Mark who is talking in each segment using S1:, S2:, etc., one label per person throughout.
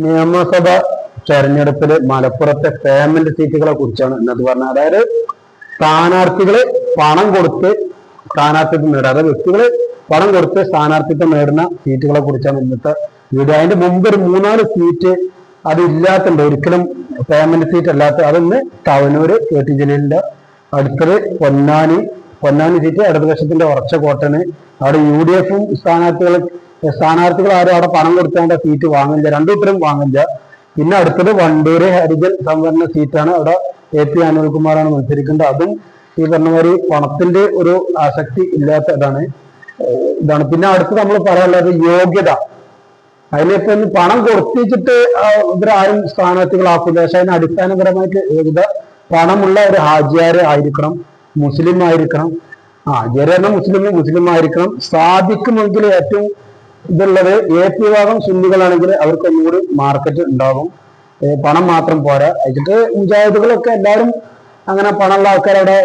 S1: നിയമസഭ തെരഞ്ഞെടുപ്പില് മലപ്പുറത്തെ പേയ്മെന്റ് സീറ്റുകളെ കുറിച്ചാണ് ഇന്നത്തെ പറഞ്ഞത്. അതായത് സ്ഥാനാർത്ഥികള് പണം കൊടുത്ത് സ്ഥാനാർത്ഥിത്വം നേടുക, അതായത് വ്യക്തികള് പണം കൊടുത്ത് സ്ഥാനാർത്ഥിത്വം നേടുന്ന സീറ്റുകളെ കുറിച്ചാണ് ഇന്നത്തെ വീഡിയോ. അതിന്റെ മുമ്പ് ഒരു 3-4 സീറ്റ് അത് ഇല്ലാത്തുണ്ട്, ഒരിക്കലും പേയ്മെന്റ് സീറ്റ് അല്ലാത്ത. അതൊന്ന് തവനൂര് KT ജലീലിന്റെ, അടുത്തത് പൊന്നാനി സീറ്റ് ഇടതുപക്ഷത്തിന്റെ ഉറച്ച കോട്ടന്. അവിടെ UDF സ്ഥാനാർത്ഥികൾ ആരും അവിടെ പണം കൊടുത്തേണ്ട സീറ്റ് വാങ്ങില്ല, രണ്ടുത്തരം വാങ്ങില്ല. പിന്നെ അടുത്തത് വണ്ടൂര് ഹരിജൻ സംവരണ സീറ്റാണ്. അവിടെ AP അനിൽകുമാറാണ് മത്സരിക്കുന്നത്. അതും ഈ പറഞ്ഞ മാതിരി പണത്തിന്റെ ഒരു ആസക്തി ഇല്ലാത്ത ഇതാണ്. പിന്നെ അടുത്ത് നമ്മൾ പറയാനുള്ളത് യോഗ്യത. അതിലിപ്പോ പണം കൊടുത്തിട്ട് ഇവരാരും സ്ഥാനാർത്ഥികളാക്കില്ല. പക്ഷെ അതിന് അടിസ്ഥാനപരമായിട്ട് യോഗ്യത പണമുള്ള ഒരു ഹാജിയാര് ആയിരിക്കണം, മുസ്ലിം ആയിരിക്കണം. ഹാജിയാര് മുസ്ലിം ആയിരിക്കണം. സാധിക്കുമെങ്കിൽ ഏറ്റവും ഇതുള്ളത് AP വിഭാഗം സുന്നികളാണെങ്കിൽ അവർക്ക് ഒന്നുകൂടി മാർക്കറ്റ് ഉണ്ടാകും. പണം മാത്രം പോരാ. അതിട്ട് മുജാഹിദുകളൊക്കെ എല്ലാവരും അങ്ങനെ പണമുള്ള ആൾക്കാരവിടെ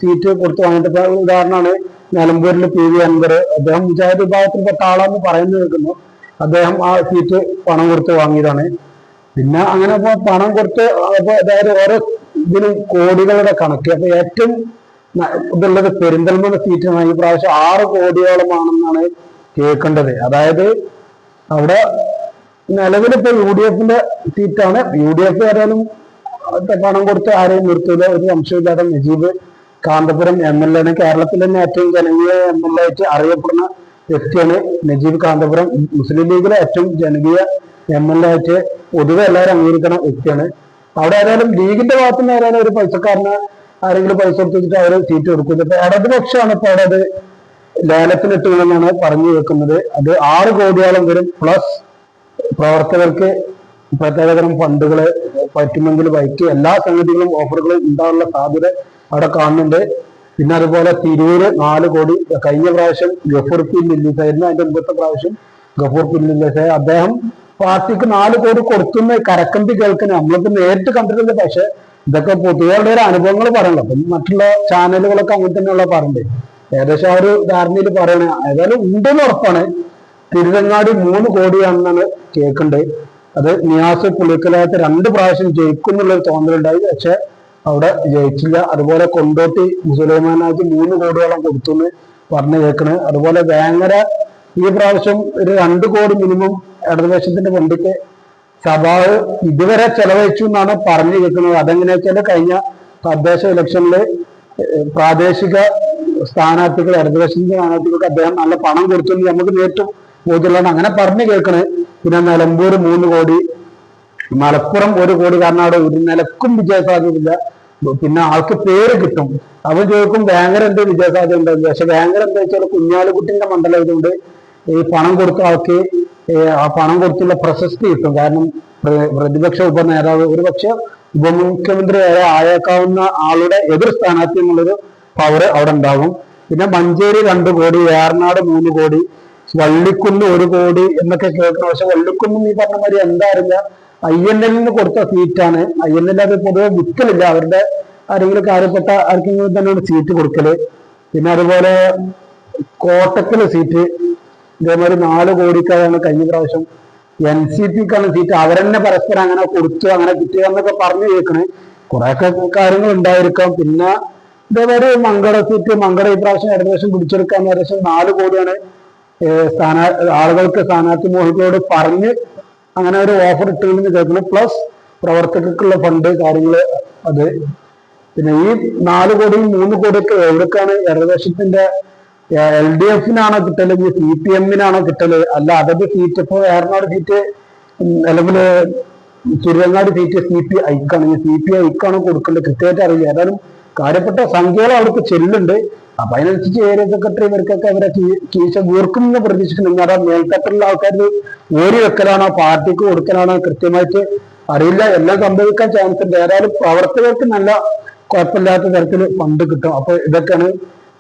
S1: സീറ്റ് കൊടുത്ത് വാങ്ങിയിട്ട്, ഉദാഹരണമാണ് നിലമ്പൂരിൽ PV അൻവർ. അദ്ദേഹം മുജാഹിദ് വിഭാഗത്തിൽപ്പെട്ട ആളാന്ന് പറയുന്നത് കേൾക്കുന്നു. അദ്ദേഹം ആ സീറ്റ് പണം കൊടുത്ത് വാങ്ങിയതാണ്. പിന്നെ അങ്ങനെ ഇപ്പൊ പണം കൊടുത്ത് അതായത് ഓരോ ഇതിനും കോടികളുടെ കണക്ക്. അപ്പൊ ഏറ്റവും ഇതുള്ളത് പെരിന്തൽമണ്ണ സീറ്റാണ്. ഈ പ്രാവശ്യം 6 കോടിയോളമാണെന്നാണ് കേൾക്കേണ്ടത്. അതായത് അവിടെ നിലവിലിപ്പോ UDF സീറ്റാണ്. UDF ആരാലും പണം കൊടുത്ത് ആരെയും നിർത്തൂല, ഒരു സംശയമില്ലാതെ. നജീബ് കാന്തപുരം MLA ആണ്. കേരളത്തിൽ തന്നെ ഏറ്റവും ജനകീയ MLA ആയിട്ട് അറിയപ്പെടുന്ന വ്യക്തിയാണ് നജീബ് കാന്തപുരം. മുസ്ലിം ലീഗിലെ ഏറ്റവും ജനകീയ MLA ആയിട്ട് പൊതുവെ എല്ലാവരും അംഗീകരിക്കുന്ന വ്യക്തിയാണ്. അവിടെ ആരായാലും ലീഗിന്റെ ഭാഗത്ത് നിന്ന് ആരായാലും ഒരു പൈസക്കാരന് ആരെങ്കിലും പൈസ കൊടുത്തിട്ട് അവര് സീറ്റ് കൊടുക്കുന്നത്. ഇപ്പൊ ഇടതുപക്ഷമാണ് ഇപ്പൊ അവിടെ അത് ലേലത്തിനിട്ടുമെന്നാണ് പറഞ്ഞു വെക്കുന്നത്. അത് 6 കോടിയോളം വരും. പ്ലസ് പ്രവർത്തകർക്ക് പ്രത്യേകതരം ഫണ്ടുകള് പറ്റുമെങ്കിൽ ബൈക്ക് എല്ലാ സംഗതികളും ഓഫറുകളും ഉണ്ടാകാനുള്ള സാധ്യത അവിടെ കാണുന്നുണ്ട്. പിന്നെ അതുപോലെ തിരൂര് 4 കോടി. കഴിഞ്ഞ പ്രാവശ്യം ഗഫൂർ പി ലില്ലീസായിരുന്നു. അതിന്റെ മുമ്പത്തെ പ്രാവശ്യം ഗഫൂർ പി ലില്ലീസായ അദ്ദേഹം പാർട്ടിക്ക് 4 കോടി കൊടുത്തുന്ന കരക്കമ്പി കേൾക്കുന്ന നമ്മളിപ്പോ നേരിട്ട് കണ്ടിട്ടില്ല. പക്ഷെ ഇതൊക്കെ പൊതുവെയുള്ള ഒരു അനുഭവങ്ങൾ പറയണല്ലോ. അപ്പം മറ്റുള്ള ചാനലുകളൊക്കെ അങ്ങനെ തന്നെയുള്ള പറയണ്ടേ. ഏകദേശം ആ ഒരു ധാരണയിൽ പറയണേ. ഏതായാലും ഉണ്ടെന്ന് ഉറപ്പാണ്. തിരുവങ്ങാടി 3 കോടിയാണെന്നാണ് കേൾക്കേണ്ടത്. അത് നിയാസ് പുളിക്കലായിട്ട് 2 പ്രാവശ്യം ജയിക്കുന്നുള്ളൊരു തോന്നലുണ്ടായി. പക്ഷെ അവിടെ ജയിച്ചില്ല. അതുപോലെ കൊണ്ടോട്ടി സുലൈമാനാജി 3 കോടിയോളം കൊടുത്തു എന്ന് പറഞ്ഞു കേൾക്കണേ. അതുപോലെ വേങ്ങര ഈ പ്രാവശ്യം ഒരു 2 കോടി മിനിമം ഇടതുപക്ഷത്തിന്റെ ഫണ്ടിക്ക് സഭാവ് ഇതുവരെ ചെലവഴിച്ചു എന്നാണ് പറഞ്ഞു കേൾക്കുന്നത്. അതെങ്ങനെയാ വെച്ചാൽ കഴിഞ്ഞ തദ്ദേശ ഇലക്ഷനില് പ്രാദേശിക സ്ഥാനാർത്ഥികൾ, ഇടതുപക്ഷത്തിന്റെ സ്ഥാനാർത്ഥികൾക്ക് അദ്ദേഹം നല്ല പണം കൊടുത്തു നമുക്ക് നേരിട്ട് ബോധ്യമുള്ളതാണ്. അങ്ങനെ പറഞ്ഞു കേൾക്കണേ. പിന്നെ നിലമ്പൂർ 3 കോടി, മലപ്പുറം 1 കോടി. കാരണം അവിടെ ഒരു നിലക്കും വിജയസാധ്യതയില്ല. പിന്നെ ആൾക്ക് പേര് കിട്ടും. അവൻ ചോദിക്കും വേങ്ങര എന്ത് വിജയസാധ്യത ഉണ്ടായിരുന്നു. പക്ഷെ വേങ്ങര എന്താ വെച്ചാൽ കുഞ്ഞാലിക്കുട്ടിന്റെ മണ്ഡലം ആയതുകൊണ്ട് ഈ പണം കൊടുത്ത ആൾക്ക് ആ പണം കൊടുത്തുള്ള പ്രശസ്തി കിട്ടും. കാരണം പ്രതിപക്ഷ ഉപനേതാവ്, ഒരുപക്ഷെ ഉപമുഖ്യമന്ത്രി വരെ ആയേക്കാവുന്ന ആളുടെ എതിർ സ്ഥാനാർത്ഥി എന്നുള്ളൊരു പവർ അവിടെ ഉണ്ടാകും. പിന്നെ മഞ്ചേരി 2 കോടി, ഏറനാട് 3 കോടി, വള്ളിക്കുന്ന് 1 കോടി എന്നൊക്കെ കേൾക്കണം. പക്ഷെ വള്ളിക്കുന്നും ഈ പറഞ്ഞ മാതിരി എന്താ അറിയില്ല, INL കൊടുത്ത സീറ്റാണ്. INL അത് പൊതുവെ വിൽക്കലില്ല. അവരുടെ ആരെങ്കിലും കാര്യപ്പെട്ട ആർക്കെങ്കിലും തന്നെയാണ് സീറ്റ് കൊടുക്കല്. പിന്നെ അതുപോലെ കോട്ടക്കല് സീറ്റ് ഇതേമാതിരി 4 കോടിക്കാരാണ് കഴിഞ്ഞ പ്രാവശ്യം. NCPക്കാണ് സീറ്റ്. അവരെന്നെ പരസ്പരം അങ്ങനെ കൊടുത്തു, അങ്ങനെ കിട്ടുക എന്നൊക്കെ പറഞ്ഞു കേൾക്കണേ. കുറെയൊക്കെ കാര്യങ്ങൾ ഉണ്ടായിരിക്കാം. പിന്നെ ഇതേമാതിരി മങ്കട സീറ്റ്, മങ്കട ഈ പ്രാവശ്യം ഇടതുവശം പിടിച്ചെടുക്കാൻ ഏകദേശം 4 കോടിയാണ് ആളുകൾക്ക് സ്ഥാനാർത്ഥി മോഹികളോട് പറഞ്ഞ് അങ്ങനെ ഒരു ഓഫർ ഇട്ടുമെന്ന് കേൾക്കുന്നു. പ്ലസ് പ്രവർത്തകർക്കുള്ള ഫണ്ട് കാര്യങ്ങള് അത്. പിന്നെ ഈ 4 കോടിയും 3 കോടിയൊക്കെ എവിടേക്കാണ്? ഇടതുപക്ഷത്തിന്റെ LDFനാണോ കിട്ടല്, CPM-നാണോ കിട്ടല്? അല്ല അതത് സീറ്റ് ഇപ്പൊ ഏറനാട് സീറ്റ് അല്ലെങ്കിൽ തിരുവങ്ങാട് സീറ്റ് CPIക്കാണ്. CPIക്കാണോ കൊടുക്കേണ്ടത് കൃത്യമായിട്ട് അറിയില്ല. ഏതായാലും കാര്യപ്പെട്ട സംഖ്യകൾ അവർക്ക് ചെല്ലുന്നുണ്ട്. അപ്പൊ അതിനനുസരിച്ച് ഏരിയ സെക്രട്ടറി ഇവർക്കൊക്കെ അവരെ കീശ വീർക്കുമെന്ന് പ്രതീക്ഷിക്കുന്നു. അതാ മേൽത്തട്ടിലുള്ള ആൾക്കാർ ഓരി വെക്കലാണോ പാർട്ടിക്ക് കൊടുക്കലാണോ കൃത്യമായിട്ട് അറിയില്ല. എല്ലാം സംഭവിക്കാൻ ചാൻസ് ഉണ്ട്. ഏതായാലും പ്രവർത്തകർക്ക് നല്ല കുഴപ്പമില്ലാത്ത തരത്തിൽ ഫണ്ട് കിട്ടും. അപ്പൊ ഇതൊക്കെയാണ്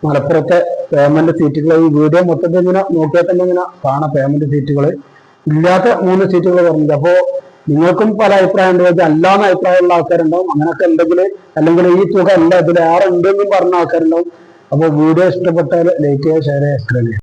S1: മലപ്പുറത്തെ പേയ്മെന്റ് സീറ്റുകൾ. ഈ വീഡിയോ മൊത്തത്തിൽ ഇങ്ങനെ നോക്കിയാൽ തന്നെ ഇങ്ങനെ കാണാം പേയ്മെന്റ് സീറ്റുകൾ. ഇല്ലാത്ത 3 സീറ്റുകൾ പറഞ്ഞില്ല. അപ്പോ നിങ്ങൾക്കും പല അഭിപ്രായം ഉണ്ട്, അല്ലാന്ന് അഭിപ്രായമുള്ള ആൾക്കാരുണ്ടാവും. അങ്ങനെയൊക്കെ ഉണ്ടെങ്കിൽ, അല്ലെങ്കിൽ ഈ തുക അല്ല ഇതിൽ ഏറെ ഉണ്ടെന്നും പറഞ്ഞ ആൾക്കാരുണ്ടാവും. അപ്പോൾ വീഡിയോ ഇഷ്ടപ്പെട്ടാൽ ലൈക്ക് ചെയ്യുക, ഷെയർ ചെയ്യുക, സബ്സ്ക്രൈബ് ചെയ്യുക.